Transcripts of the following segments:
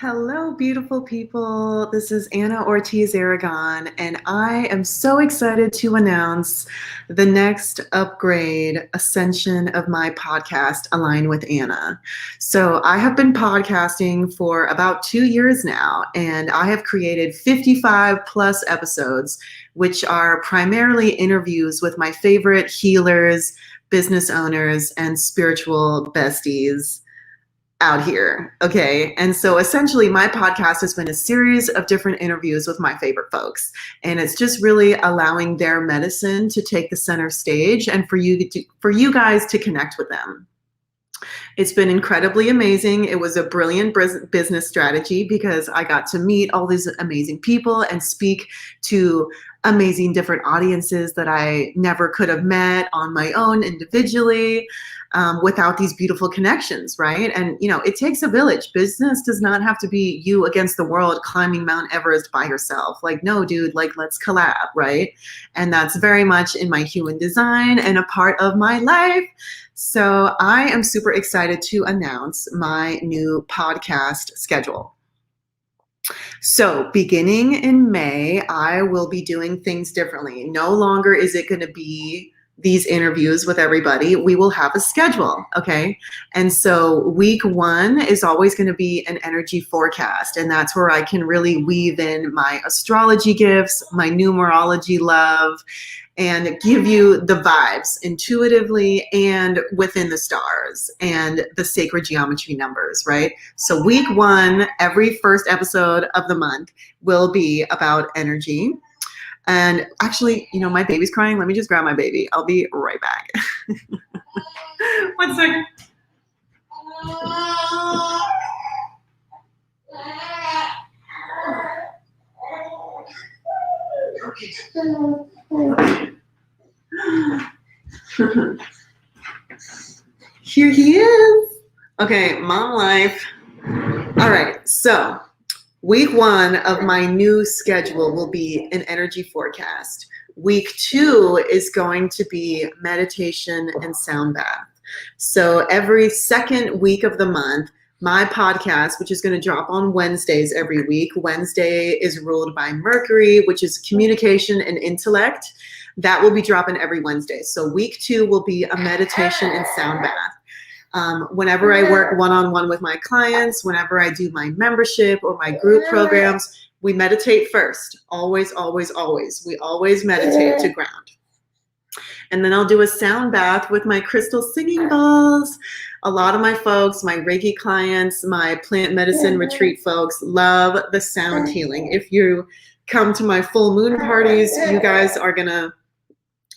Hello, beautiful people. This is Anna Ortiz Aragon, and I am so excited to announce the next upgrade ascension of my podcast, Align with Anna. So I have been podcasting for about 2 years now, and I have created 55 plus episodes, which are primarily interviews with my favorite healers, business owners, and spiritual besties out here. Okay. And so essentially my podcast has been a series of different interviews with my favorite folks. And it's just really allowing their medicine to take the center stage and for you guys to connect with them. It's been incredibly amazing. It was a brilliant business strategy because I got to meet all these amazing people and speak to amazing different audiences that I never could have met on my own individually. Without these beautiful connections, right? And, it takes a village. Business does not have to be you against the world climbing Mount Everest by yourself. Like, no, dude, let's collab, right? And that's very much in my human design and a part of my life. So I am super excited to announce my new podcast schedule. So beginning in May, I will be doing things differently. No longer is it going to be these interviews with everybody. We will have a schedule, okay? And so week 1 is always going to be an energy forecast, and that's where I can really weave in my astrology gifts, my numerology love, and give you the vibes intuitively and within the stars and the sacred geometry numbers, right? So week 1, every first episode of the month will be about energy. And actually, my baby's crying. Let me just grab my baby. I'll be right back. 1 second. Here he is. Okay, mom life. All right, so week 1 of my new schedule will be an energy forecast. Week 2 is going to be meditation and sound bath. So every second week of the month, my podcast, which is going to drop on Wednesdays every week. Wednesday is ruled by Mercury, which is communication and intellect. That will be dropping every Wednesday. So week 2 will be a meditation and sound bath. Whenever I work one-on-one with my clients, whenever I do my membership or my group programs, we meditate first. Always, always, always. We always meditate to ground. And then I'll do a sound bath with my crystal singing bowls. A lot of my folks, my Reiki clients, my plant medicine retreat folks love the sound healing. If you come to my full moon parties, you guys are going to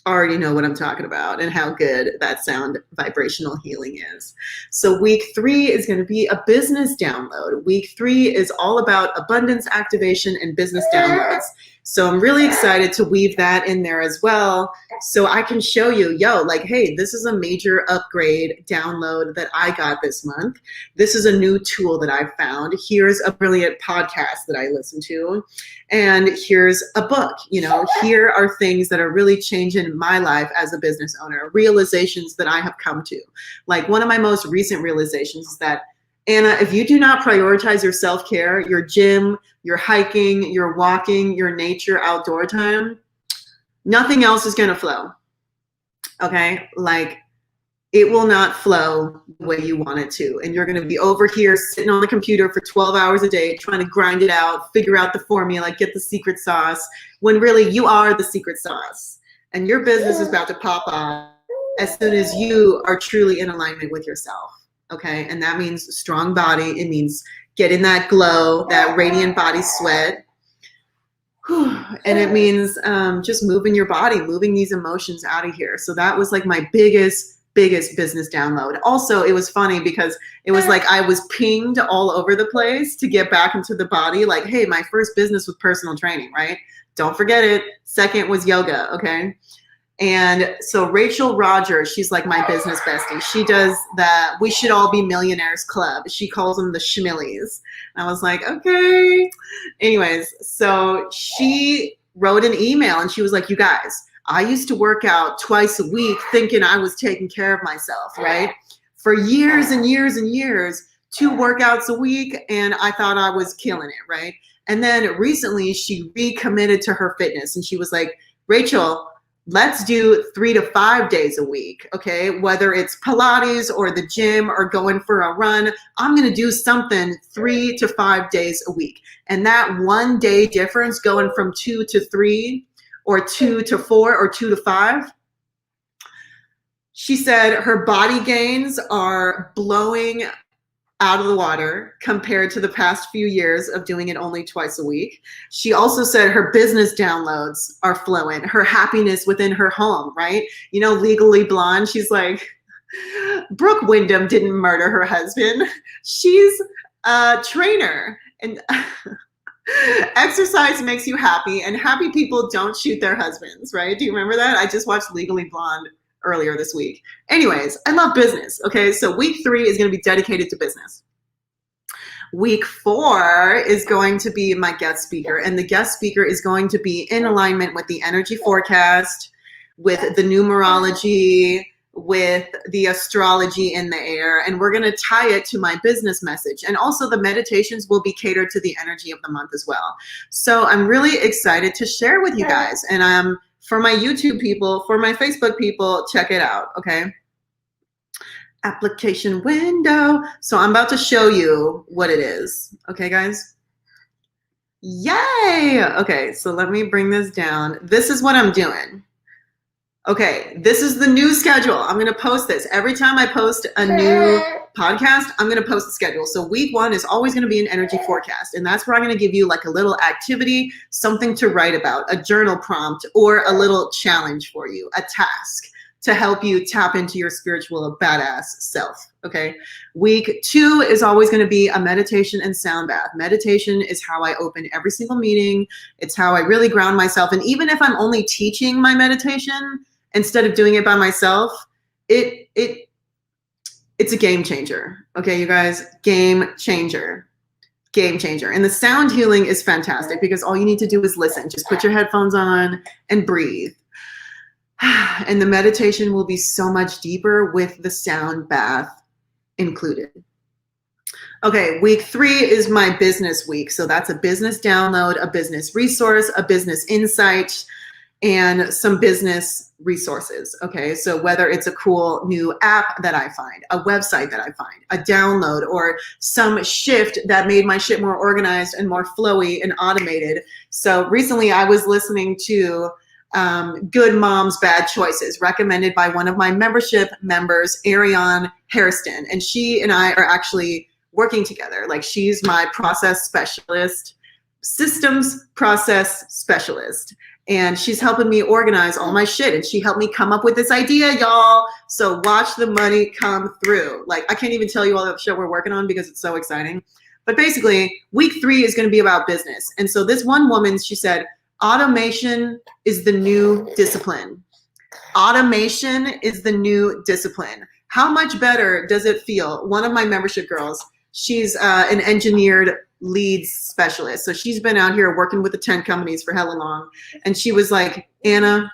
already know what I'm talking about and how good that sound vibrational healing is. So week 3 is going to be a business download. Week 3 is all about abundance activation and business downloads. So I'm really excited to weave that in there as well. So I can show you, hey, this is a major upgrade download that I got this month. This is a new tool that I found. Here's a brilliant podcast that I listen to. And here's a book. Here are things that are really changing my life as a business owner, realizations that I have come to. Like one of my most recent realizations is that, Anna, if you do not prioritize your self-care, your gym, your hiking, your walking, your nature, outdoor time, nothing else is going to flow. Okay? It will not flow the way you want it to. And you're going to be over here sitting on the computer for 12 hours a day, trying to grind it out, figure out the formula, get the secret sauce, when really you are the secret sauce. And your business is about to pop off as soon as you are truly in alignment with yourself. Okay? And that means strong body. It means getting that glow, that radiant body sweat. And it means just moving your body, moving these emotions out of here. So that was my biggest business download. Also, it was funny because it was I was pinged all over the place to get back into the body. Hey, my first business was personal training, right? Don't forget it. Second was yoga, okay? And so Rachel Rogers, she's my business bestie. She does that We Should All Be Millionaires Club. She calls them the Schmillies. I was like, okay. Anyways, so she wrote an email and she was like, you guys, I used to work out twice a week thinking I was taking care of myself, right? For years and years and years, 2 workouts a week, and I thought I was killing it, right? And then recently she recommitted to her fitness, and she was like, Rachel, let's do 3 to 5 days a week, okay? Whether it's Pilates or the gym or going for a run, I'm gonna do something 3 to 5 days a week. And that 1 day difference going from 2 to 3 or 2 to 4 or 2 to 5, she said her body gains are blowing out of the water compared to the past few years of doing it only twice a week. She also said her business downloads are flowing, her happiness within her home, right? You know, Legally Blonde, she's like, Brooke Wyndham didn't murder her husband. She's a trainer. And exercise makes you happy, and happy people don't shoot their husbands, right? Do you remember that? I just watched Legally Blonde earlier this week. Anyways, I love business, okay? So week 3 is going to be dedicated to business. Week 4 is going to be my guest speaker, and the guest speaker is going to be in alignment with the energy forecast, with the numerology, with the astrology in the air, and we're going to tie it to my business message. And also the meditations will be catered to the energy of the month as well. So I'm really excited to share with you guys, and for my YouTube people, for my Facebook people, check it out, okay? Application window. So I'm about to show you what it is. Okay, guys? Yay! Okay, so let me bring this down. This is what I'm doing. Okay, this is the new schedule. I'm gonna post this. Every time I post a new podcast, I'm gonna post the schedule. So week 1 is always gonna be an energy forecast, and that's where I'm gonna give you like a little activity, something to write about, a journal prompt, or a little challenge for you, a task to help you tap into your spiritual badass self, okay? Week 2 is always gonna be a meditation and sound bath. Meditation is how I open every single meeting. It's how I really ground myself. And even if I'm only teaching my meditation, instead of doing it by myself, it's a game changer. Okay, you guys, game changer. Game changer. And the sound healing is fantastic because all you need to do is listen. Just put your headphones on and breathe. And the meditation will be so much deeper with the sound bath included. Okay, week 3 is my business week. So that's a business download, a business resource, a business insight, and some business resources, okay? So whether it's a cool new app that I find, a website that I find, a download, or some shift that made my shit more organized and more flowy and automated. So recently I was listening to Good Moms, Bad Choices, recommended by one of my membership members, Ariane Hairston, and she and I are actually working together. Like, she's my process specialist, systems process specialist. And she's helping me organize all my shit. And she helped me come up with this idea, y'all. So watch the money come through. Like, I can't even tell you all the shit we're working on because it's so exciting. But basically, week 3 is going to be about business. And so this one woman, she said, automation is the new discipline. Automation is the new discipline. How much better does it feel? One of my membership girls, she's an engineered leads specialist. So she's been out here working with the 10 companies for hella long. And she was like, Anna,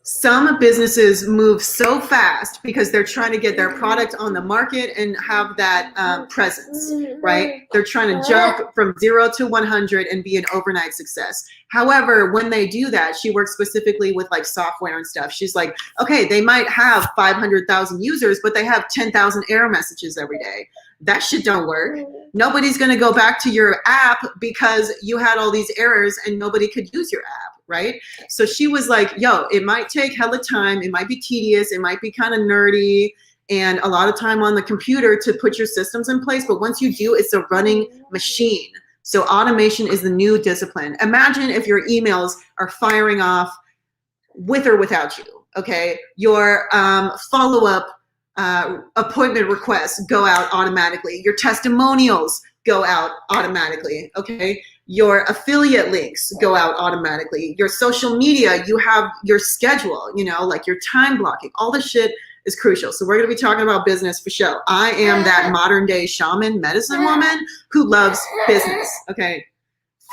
some businesses move so fast because they're trying to get their product on the market and have that presence, right? They're trying to jump from 0 to 100 and be an overnight success. However, when they do that, she works specifically with like software and stuff. She's like, okay, they might have 500,000 users, but they have 10,000 error messages every day. That shit don't work. Nobody's going to go back to your app because you had all these errors and nobody could use your app, right? So she was like, yo, it might take hella time. It might be tedious. It might be kind of nerdy and a lot of time on the computer to put your systems in place. But once you do, it's a running machine. So automation is the new discipline. Imagine if your emails are firing off with or without you, okay? Your follow-up appointment requests go out automatically. Your testimonials go out automatically, okay? Your affiliate links go out automatically. Your social media, you have your schedule, you know, like your time blocking. All this shit is crucial. So we're going to be talking about business for sure. I am that modern day shaman medicine woman who loves business, okay?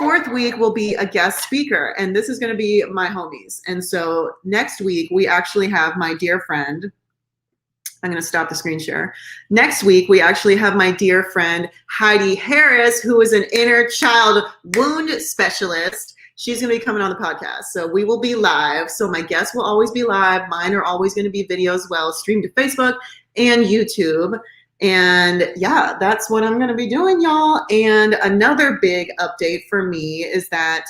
4th week will be a guest speaker, and this is going to be my homies. And so next week, we actually have my dear friend, I'm going to stop the screen share. Next week, we actually have my dear friend Heidi Harris, who is an inner child wound specialist. She's going to be coming on the podcast. So we will be live. So my guests will always be live. Mine are always going to be video as well, streamed to Facebook and YouTube. And yeah, that's what I'm going to be doing, y'all. And another big update for me is that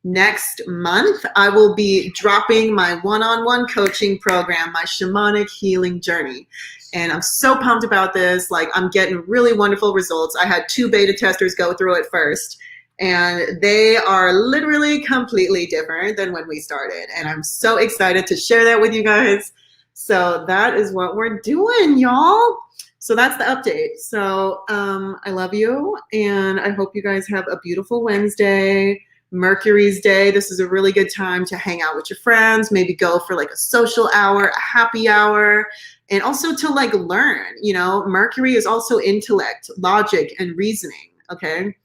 next month, I will be dropping my one-on-one coaching program, my Shamanic Healing Journey. And I'm so pumped about this. Like, I'm getting really wonderful results. I had 2 beta testers go through it first, and they are literally completely different than when we started. And I'm so excited to share that with you guys. So that is what we're doing, y'all. So that's the update. So I love you, and I hope you guys have a beautiful Wednesday. Mercury's day. This is a really good time to hang out with your friends, maybe go for like a social hour, a happy hour, and also to like learn. You know, Mercury is also intellect, logic, and reasoning. Okay.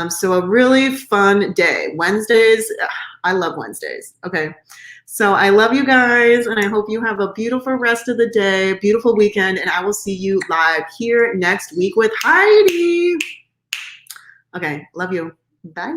So a really fun day. Wednesdays, I love Wednesdays. Okay. So I love you guys, and I hope you have a beautiful rest of the day, beautiful weekend, and I will see you live here next week with Heidi. Okay. Love you. Bye.